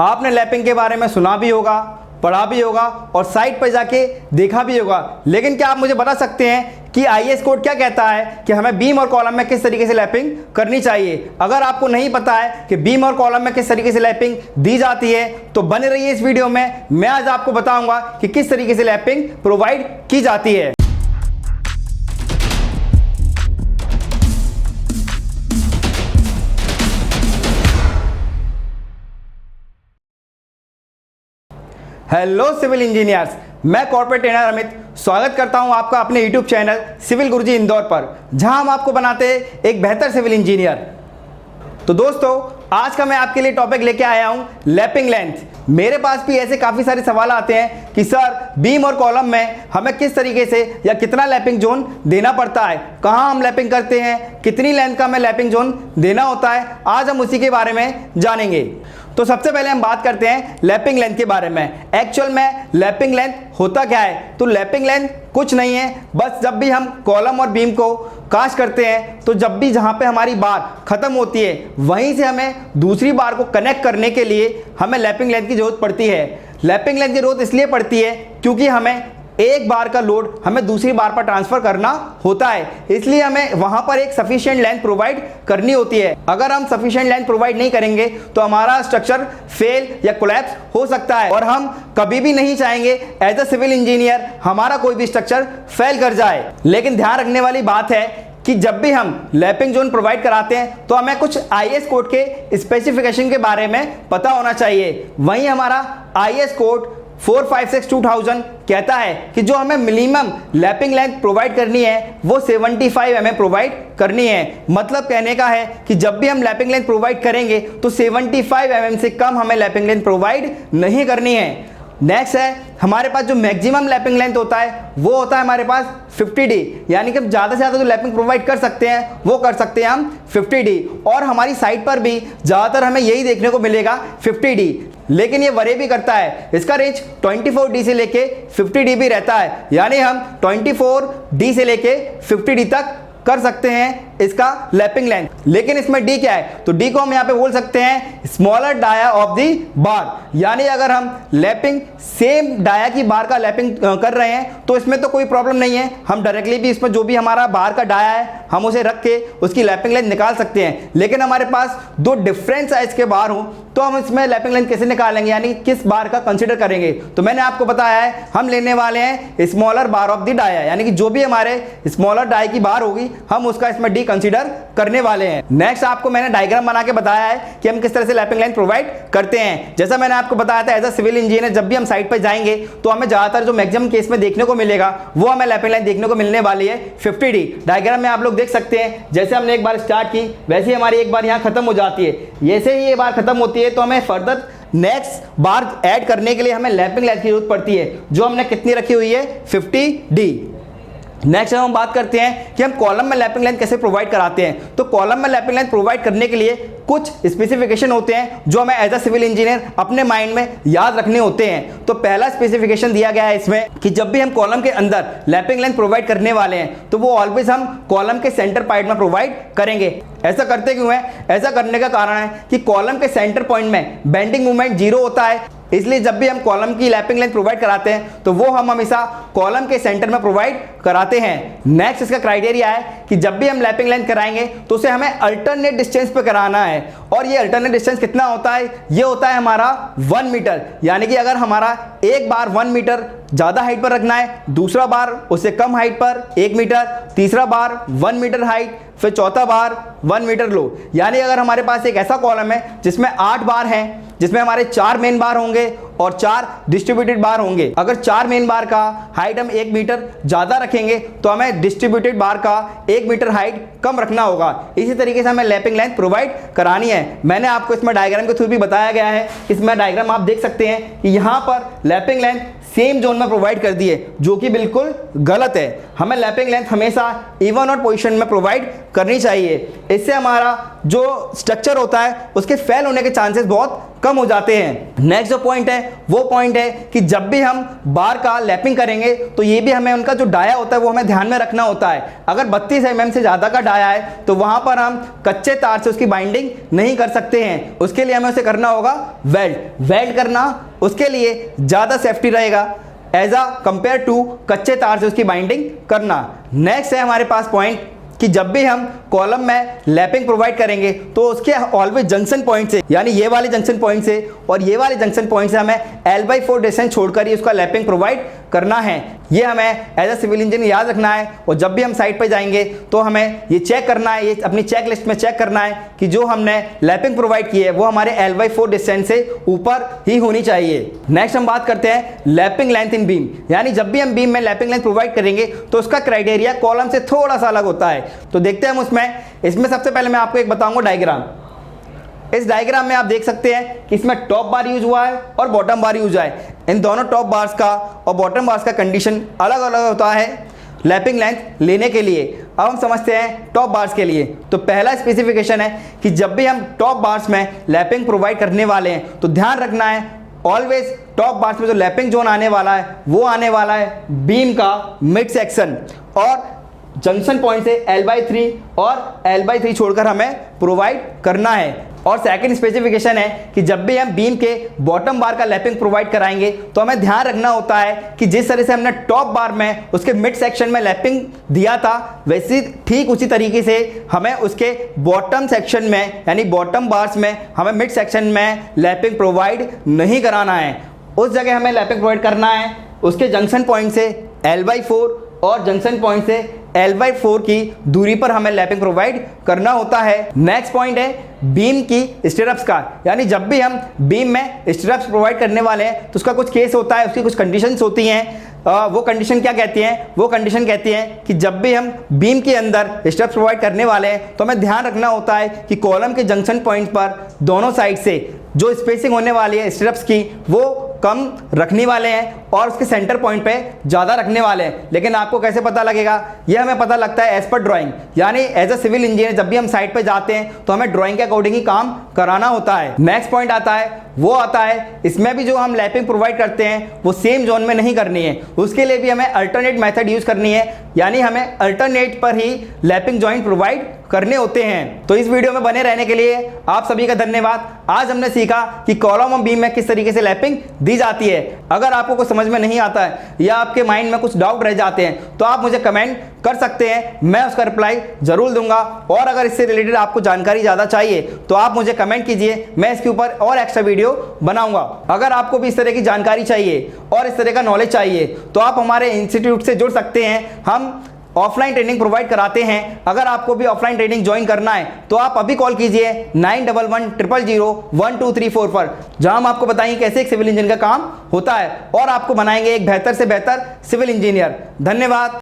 आपने लैपिंग के बारे में सुना भी होगा, पढ़ा भी होगा और साइट पर जाके देखा भी होगा, लेकिन क्या आप मुझे बता सकते हैं कि आईएस कोड क्या कहता है कि हमें बीम और कॉलम में किस तरीके से लैपिंग करनी चाहिए? अगर आपको नहीं पता है कि बीम और कॉलम में किस तरीके से लैपिंग दी जाती है तो बने रहिए इस वीडियो में। मैं आज आपको बताऊंगा कि किस तरीके से लैपिंग प्रोवाइड की जाती है। हेलो सिविल इंजीनियर्स, मैं कॉर्पोरेट ट्रेनर अमित स्वागत करता हूं आपका अपने यूट्यूब चैनल सिविल गुरुजी इंदौर पर, जहां हम आपको बनाते हैं एक बेहतर सिविल इंजीनियर। तो दोस्तों, आज का मैं आपके लिए टॉपिक लेके आया हूं लैपिंग लेंथ। मेरे पास भी ऐसे काफ़ी सारे सवाल आते हैं कि सर बीम और कॉलम में हमें किस तरीके से या कितना लैपिंग जोन देना पड़ता है, कहाँ हम लैपिंग करते हैं, कितनी लेंथ का हमें लैपिंग जोन देना होता है। आज हम उसी के बारे में जानेंगे। तो सबसे पहले हम बात करते हैं लैपिंग लेंथ के बारे में। एक्चुअल में लैपिंग लेंथ होता क्या है? तो लैपिंग लेंथ कुछ नहीं है, बस जब भी हम कॉलम और बीम को कास्ट करते हैं तो जब भी जहाँ पे हमारी बार खत्म होती है वहीं से हमें दूसरी बार को कनेक्ट करने के लिए हमें लैपिंग लेंथ की जरूरत पड़ती है। लैपिंग लेंथ की जरूरत इसलिए पड़ती है क्योंकि हमें एक बार का लोड हमें दूसरी बार पर ट्रांसफर करना होता है, इसलिए हमें वहां पर एक सफिशिएंट लेंथ प्रोवाइड करनी होती है। अगर हम सफिशिएंट लेंथ प्रोवाइड नहीं करेंगे तो हमारा स्ट्रक्चर फेल या कोलैप्स हो सकता है और हम कभी भी नहीं चाहेंगे एज अ सिविल इंजीनियर हमारा कोई भी स्ट्रक्चर फेल कर जाए। लेकिन ध्यान रखने वाली बात है कि जब भी हम लैपिंग जोन प्रोवाइड कराते हैं तो हमें कुछ आईएस कोड के स्पेसिफिकेशन के बारे में पता होना चाहिए। वहीं हमारा आईएस कोड 456-2000 कहता है कि जो हमें मिनिमम लैपिंग लेंथ प्रोवाइड करनी है वो 75 mm प्रोवाइड करनी है। मतलब कहने का है कि जब भी हम लैपिंग लेंथ प्रोवाइड करेंगे तो 75 mm से कम हमें लैपिंग लेंथ प्रोवाइड नहीं करनी है। नेक्स्ट है हमारे पास जो मैक्सिमम लैपिंग लेंथ होता है वो होता है हमारे पास 50D, यानी कि ज़्यादा से ज़्यादा जो लैपिंग प्रोवाइड कर सकते हैं वो कर सकते हैं हम 50D। और हमारी साइट पर भी ज़्यादातर हमें यही देखने को मिलेगा 50D, लेकिन ये वरे भी करता है। इसका रेंज 24D से लेके 50D भी रहता है, यानी हम 24D से लेके 50D तक कर सकते हैं इसका लैपिंग लेंथ। लेकिन इसमें डी क्या है? तो डी को हम यहाँ पे बोल सकते हैं स्मॉलर डाया ऑफ दी बार, यानी अगर हम लैपिंग सेम डाया की बार का लैपिंग कर रहे हैं तो इसमें तो कोई प्रॉब्लम नहीं है, हम डायरेक्टली भी इसमें जो भी हमारा बार का डाया है हम उसे रख के उसकी लैपिंग लेंथ निकाल सकते हैं। लेकिन हमारे पास दो डिफरेंट साइज के बार हो तो हम इसमें लैपिंग लेंथ कैसे निकालेंगे, यानी किस बार का कंसिडर करेंगे? तो मैंने आपको बताया है हम लेने वाले हैं smaller bar of the dia, यानी कि जो भी हमारे स्मॉलर डाई की बार होगी हम उसका इसमें डी कंसीडर करने वाले हैं। नेक्स्ट आपको मैंने डायग्राम बना के बताया है कि हम किस तरह से लैपिंग लेंथ प्रोवाइड करते हैं। जैसा मैंने आपको बताया था एज अ सिविल इंजीनियर जब भी हम साइट पर जाएंगे तो हमें ज्यादातर जो मैक्सिमम केस में देखने को मिलेगा वो हमें लैपिंग लेंथ देखने को मिलने वाली है 50D। डायग्राम में आप लोग देख सकते हैं जैसे हमने एक बार स्टार्ट की वैसे ही हमारी एक बार यहाँ खत्म हो जाती है। जैसे ही ये बार खत्म होती है तो हमें फर्दर नेक्स्ट बार ऐड करने के लिए हमें लैपिंग लेंथ की जरूरत पड़ती है, जो हमने कितनी रखी हुई है 50D। नेक्स्ट हम बात करते हैं कि हम कॉलम में लैपिंग लेंथ कैसे प्रोवाइड कराते हैं। तो कॉलम में लैपिंग लेंथ प्रोवाइड करने के लिए कुछ स्पेसिफिकेशन होते हैं जो हमें एज अ सिविल इंजीनियर अपने माइंड में याद रखने होते हैं। तो पहला स्पेसिफिकेशन दिया गया है इसमें कि जब भी हम कॉलम के अंदर लैपिंग लेंथ प्रोवाइड करने वाले हैं तो वो ऑलवेज हम कॉलम के सेंटर पॉइंट में प्रोवाइड करेंगे। ऐसा करते क्यों है? ऐसा करने का कारण है कि कॉलम के सेंटर पॉइंट में बेंडिंग मूवमेंट 0 होता है, इसलिए जब भी हम कॉलम की लैपिंग लेंथ प्रोवाइड कराते हैं तो वो हम हमेशा कॉलम के सेंटर में प्रोवाइड कराते हैं। नेक्स्ट इसका क्राइटेरिया है कि जब भी हम लैपिंग लेंथ कराएंगे तो उसे हमें अल्टरनेट डिस्टेंस पे कराना है, और ये अल्टरनेट डिस्टेंस कितना होता है? ये होता है हमारा 1 मीटर, यानी कि अगर हमारा एक बार 1 मीटर ज़्यादा हाइट पर रखना है, दूसरा बार उससे कम हाइट पर 1 मीटर, तीसरा बार 1 मीटर हाइट, फिर चौथा बार 1 मीटर लो, यानी अगर हमारे पास एक ऐसा कॉलम है जिसमें 8 बार हैं, जिसमें हमारे 4 मेन बार होंगे और 4 डिस्ट्रीब्यूटेड बार होंगे। अगर 4 मेन बार का हाइट हम 1 मीटर ज़्यादा रखेंगे तो हमें डिस्ट्रीब्यूटेड बार का 1 मीटर हाइट कम रखना होगा। इसी तरीके से हमें लैपिंग लेंथ प्रोवाइड करानी है। मैंने आपको इसमें डायग्राम के थ्रू भी बताया गया है, इसमें डायग्राम आप देख सकते हैं कि यहाँ पर लैपिंग लेंथ सेम जोन में प्रोवाइड कर दी है, जो कि बिल्कुल गलत है। हमें लैपिंग लेंथ हमेशा इवन और पोजीशन में प्रोवाइड करनी चाहिए। इससे हमारा जो स्ट्रक्चर होता है उसके फेल होने के चांसेस बहुत कम हो जाते हैं। नेक्स्ट जो पॉइंट है वो पॉइंट है कि जब भी हम बार का लैपिंग करेंगे तो ये भी हमें उनका जो डाया होता है वो हमें ध्यान में रखना होता है। अगर 32 mm से ज़्यादा का डाया है तो वहाँ पर हम कच्चे तार से उसकी बाइंडिंग नहीं कर सकते हैं। उसके लिए हमें उसे करना होगा वेल्ड करना, उसके लिए ज़्यादा सेफ्टी रहेगा एज अ कंपेयर टू कच्चे तार से उसकी बाइंडिंग करना। नेक्स्ट है हमारे पास पॉइंट कि जब भी हम कॉलम में लैपिंग प्रोवाइड करेंगे तो उसके ऑलवेज जंक्शन पॉइंट से, यानी ये वाले जंक्शन पॉइंट से और ये वाले जंक्शन पॉइंट से हमें L/4 डिस्टेंस छोड़कर ही उसका लैपिंग प्रोवाइड करना है। ये हमें एज अ सिविल इंजीनियर याद रखना है। और जब भी हम साइट पर जाएंगे तो हमें ये चेक करना है, ये अपनी चेक लिस्ट में चेक करना है कि जो हमने लैपिंग प्रोवाइड की है वो हमारे L/4 डिस्टेंस से ऊपर ही होनी चाहिए। नेक्स्ट हम बात करते हैं लैपिंग लेंथ इन बीम, यानी जब भी हम बीम में लैपिंग लेंथ प्रोवाइड करेंगे तो उसका क्राइटेरिया कॉलम से थोड़ा सा अलग होता है। तो देखते हैं हम इसमें सबसे पहले मैं आपको एक बताऊंगा डायग्राम। इस डायग्राम में आप देख सकते हैं कि इसमें टॉप बार यूज हुआ है और बॉटम बार यूज हुआ है। इन दोनों टॉप बार्स का और बॉटम बार्स का कंडीशन अलग अलग होता है लैपिंग लेंथ लेने के लिए। अब हम समझते हैं टॉप बार्स के लिए। तो पहला स्पेसिफिकेशन है कि जब भी हम टॉप बार्स में लैपिंग प्रोवाइड करने वाले हैं तो ध्यान रखना है ऑलवेज टॉप बार्स में जो लैपिंग जोन आने वाला है वो आने वाला है बीम का मिड सेक्शन और जंक्शन पॉइंट से L/3 और L/3 छोड़कर हमें प्रोवाइड करना है। और सेकंड स्पेसिफिकेशन है कि जब भी हम बीम के बॉटम बार का लैपिंग प्रोवाइड कराएंगे तो हमें ध्यान रखना होता है कि जिस तरह से हमने टॉप बार में उसके मिड सेक्शन में लैपिंग दिया था वैसे ठीक उसी तरीके से हमें उसके बॉटम सेक्शन में यानी बॉटम बार्स में हमें मिड सेक्शन में लैपिंग प्रोवाइड नहीं कराना है। उस जगह हमें लैपिंग प्रोवाइड करना है उसके जंक्शन पॉइंट से L/4 और जंक्शन पॉइंट से L/4 की दूरी पर हमें लैपिंग प्रोवाइड करना होता है। नेक्स्ट पॉइंट है बीम की स्टिरअप्स का, यानी जब भी हम बीम में स्टिरअप्स प्रोवाइड करने वाले हैं तो उसका कुछ केस होता है, उसकी कुछ कंडीशंस होती हैं। वो कंडीशन क्या कहती हैं? वो कंडीशन कहती हैं कि जब भी हम बीम के अंदर स्टिरअप्स प्रोवाइड करने वाले हैं तो हमें ध्यान रखना होता है कि कॉलम के जंक्शन पॉइंट पर दोनों साइड से जो स्पेसिंग होने वाली है स्टिरअप्स की वो कम रखने वाले हैं और उसके सेंटर पॉइंट पे ज़्यादा रखने वाले हैं। लेकिन आपको कैसे पता लगेगा? यह हमें पता लगता है एज पर ड्राइंग, यानी एज अ सिविल इंजीनियर जब भी हम साइट पे जाते हैं तो हमें ड्राइंग के अकॉर्डिंग ही काम कराना होता है। नेक्स्ट पॉइंट आता है वो आता है इसमें भी जो हम लैपिंग प्रोवाइड करते हैं वो सेम जोन में नहीं करनी है, उसके लिए भी हमें अल्टरनेट मेथड यूज करनी है, यानी हमें अल्टरनेट पर ही लैपिंग जॉइंट प्रोवाइड करने होते हैं। तो इस वीडियो में बने रहने के लिए आप सभी का धन्यवाद। आज हमने सीखा कि कॉलम और बीम में किस तरीके से लैपिंग दी जाती है। अगर आपको कुछ समझ में नहीं आता है या आपके माइंड में कुछ डाउट रह जाते हैं तो आप मुझे कमेंट कर सकते हैं, मैं उसका रिप्लाई जरूर दूंगा। और अगर इससे रिलेटेड आपको जानकारी ज़्यादा चाहिए तो आप मुझे कमेंट कीजिए, मैं इसके ऊपर और एक्स्ट्रा वीडियो बनाऊंगा। अगर आपको भी इस तरह की जानकारी चाहिए और इस तरह का नॉलेज चाहिए तो आप हमारे इंस्टीट्यूट से जुड़ सकते हैं। हम ऑफलाइन ट्रेनिंग प्रोवाइड कराते हैं। अगर आपको भी ऑफलाइन ट्रेनिंग ज्वाइन करना है तो आप अभी कॉल कीजिए 9110001234 पर, जहां हम आपको बताएंगे कैसे एक सिविल इंजीनियर का काम होता है और आपको बनाएंगे एक बेहतर से बेहतर सिविल इंजीनियर। धन्यवाद।